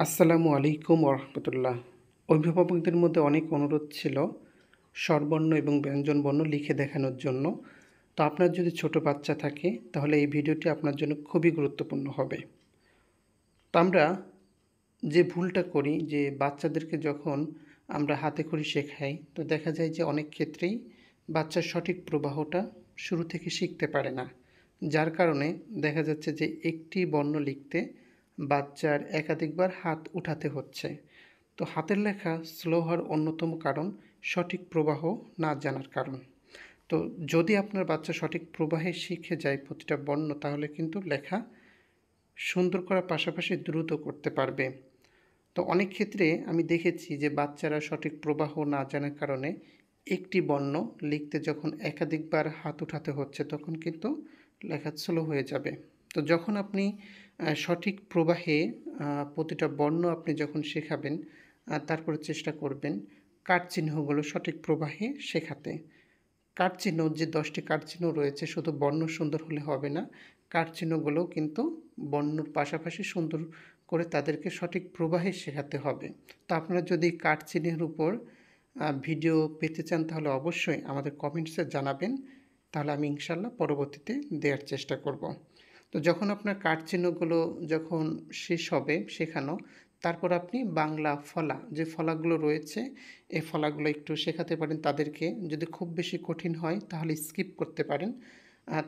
আসসালামু আলাইকুম ওরহমতুল্লাহ। অভিভাবকদের মধ্যে অনেক অনুরোধ ছিল স্বরবর্ণ এবং ব্যঞ্জনবর্ণ লিখে দেখানোর জন্য। তো আপনার যদি ছোট বাচ্চা থাকে তাহলে এই ভিডিওটি আপনার জন্য খুবই গুরুত্বপূর্ণ হবে। তো আমরা যে ভুলটা করি যে বাচ্চাদেরকে যখন আমরা হাতে খড়ি শেখাই, তো দেখা যায় যে অনেক ক্ষেত্রেই বাচ্চার সঠিক প্রবাহটা শুরু থেকে শিখতে পারে না, যার কারণে দেখা যাচ্ছে যে একটি বর্ণ লিখতে বাচ্চার একাধিকবার হাত উঠাতে হচ্ছে। তো হাতের লেখা স্লো হওয়ার অন্যতম কারণ সঠিক প্রবাহ না জানার কারণ। তো যদি আপনার বাচ্চা সঠিক প্রবাহে শিখে যায় প্রতিটা বর্ণ, তাহলে কিন্তু লেখা সুন্দর করার পাশাপাশি দ্রুত করতে পারবে। তো অনেক ক্ষেত্রে আমি দেখেছি যে বাচ্চারা সঠিক প্রবাহ না জানার কারণে একটি বর্ণ লিখতে যখন একাধিকবার হাত উঠাতে হচ্ছে, তখন কিন্তু লেখা স্লো হয়ে যাবে। তো যখন আপনি সঠিক প্রবাহে প্রতিটা বর্ণ আপনি যখন শেখাবেন, তারপরে চেষ্টা করবেন কাঠচিহ্নগুলো সঠিক প্রবাহে শেখাতে। কাঠচিহ্ন যে 10টি কাঠচিহ্ন রয়েছে, শুধু বর্ণ সুন্দর হলে হবে না, কাঠচিহ্নগুলোও কিন্তু বর্ণর পাশাপাশি সুন্দর করে তাদেরকে সঠিক প্রবাহে শেখাতে হবে। তো আপনারা যদি কাঠচিহ্নের উপর ভিডিও পেতে চান তাহলে অবশ্যই আমাদের কমেন্টসে জানাবেন, তাহলে আমি ইনশাল্লাহ পরবর্তীতে দেওয়ার চেষ্টা করব। তো যখন আপনার কাঠচিহ্নগুলো যখন শেষ হবে শেখানো, তারপর আপনি বাংলা ফলা যে ফলাগুলো রয়েছে, এই ফলাগুলো একটু শেখাতে পারেন তাদেরকে। যদি খুব বেশি কঠিন হয় তাহলে স্কিপ করতে পারেন।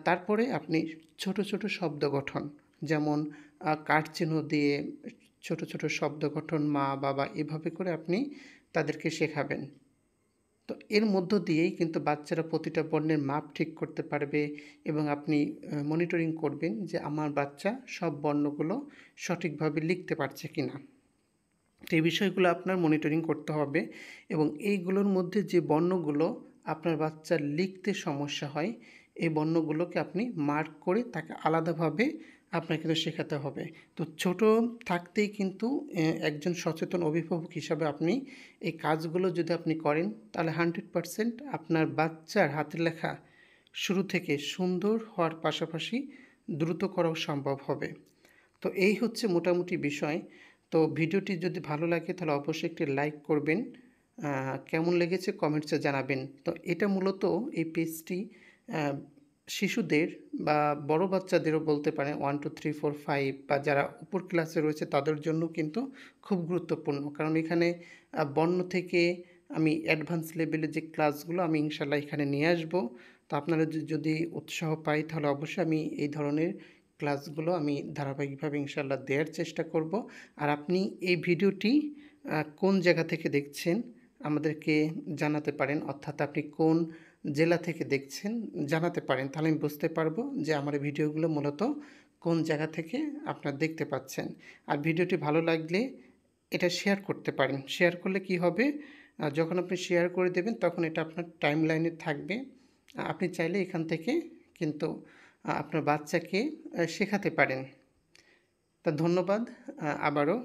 তারপরে আপনি ছোট ছোট শব্দ গঠন, যেমন কাঠচিহ্ন দিয়ে ছোট ছোট শব্দ গঠন মা বাবা এভাবে করে আপনি তাদেরকে শেখাবেন। তো এর মধ্য দিয়েই কিন্তু বাচ্চারা প্রতিটা বর্ণের মাপ ঠিক করতে পারবে এবং আপনি মনিটরিং করবেন যে আমার বাচ্চা সব বর্ণগুলো সঠিকভাবে লিখতে পারছে কিনা। তো এই বিষয়গুলো আপনার মনিটরিং করতে হবে এবং এইগুলোর মধ্যে যে বর্ণগুলো আপনার বাচ্চার লিখতে সমস্যা হয়, এই বর্ণগুলোকে আপনি মার্ক করে তাকে আলাদাভাবে আপনাকে কিন্তু শেখাতে হবে। তো ছোট থাকতেই কিন্তু একজন সচেতন অভিভাবক হিসাবে আপনি এই কাজগুলো যদি আপনি করেন, তাহলে 100% আপনার বাচ্চার হাতের লেখা শুরু থেকে সুন্দর হওয়ার পাশাপাশি দ্রুত করাও সম্ভব হবে। তো এই হচ্ছে মোটামুটি বিষয়। তো ভিডিওটি যদি ভালো লাগে তাহলে অবশ্যই একটি লাইক করবেন, কেমন লেগেছে কমেন্টসে জানাবেন। তো এটা মূলত এই পেজটি শিশুদের বা বড় বাচ্চাদেরও বলতে পারেন 1 2 3 4 5 বা যারা উপর ক্লাসে রয়েছে তাদের জন্য কিন্তু খুব গুরুত্বপূর্ণ, কারণ এখানে বর্ণ থেকে আমি অ্যাডভান্স লেভেলের যে ক্লাসগুলো আমি ইনশাল্লাহ এখানে নিয়ে আসবো। তো আপনারা যদি উৎসাহ পাই তাহলে অবশ্যই আমি এই ধরনের ক্লাসগুলো আমি ধারাবাহিকভাবে ইনশাল্লাহ দেওয়ার চেষ্টা করব। আর আপনি এই ভিডিওটি কোন জায়গা থেকে দেখছেন আমাদেরকে জানাতে পারেন, অর্থাৎ আপনি কোন জেলা থেকে দেখছেন জানাতে পারেন, তাহলে আমি বুঝতে পারবো যে আমার এই ভিডিওগুলো মূলত কোন জায়গা থেকে আপনারা দেখতে পাচ্ছেন। আর ভিডিওটি ভালো লাগলে এটা শেয়ার করতে পারেন। শেয়ার করলে কি হবে, যখন আপনি শেয়ার করে দেবেন তখন এটা আপনার টাইম লাইনে থাকবে। আপনি চাইলে এখান থেকে কিন্তু আপনার বাচ্চাকে শেখাতে পারেন। তা ধন্যবাদ আবারও।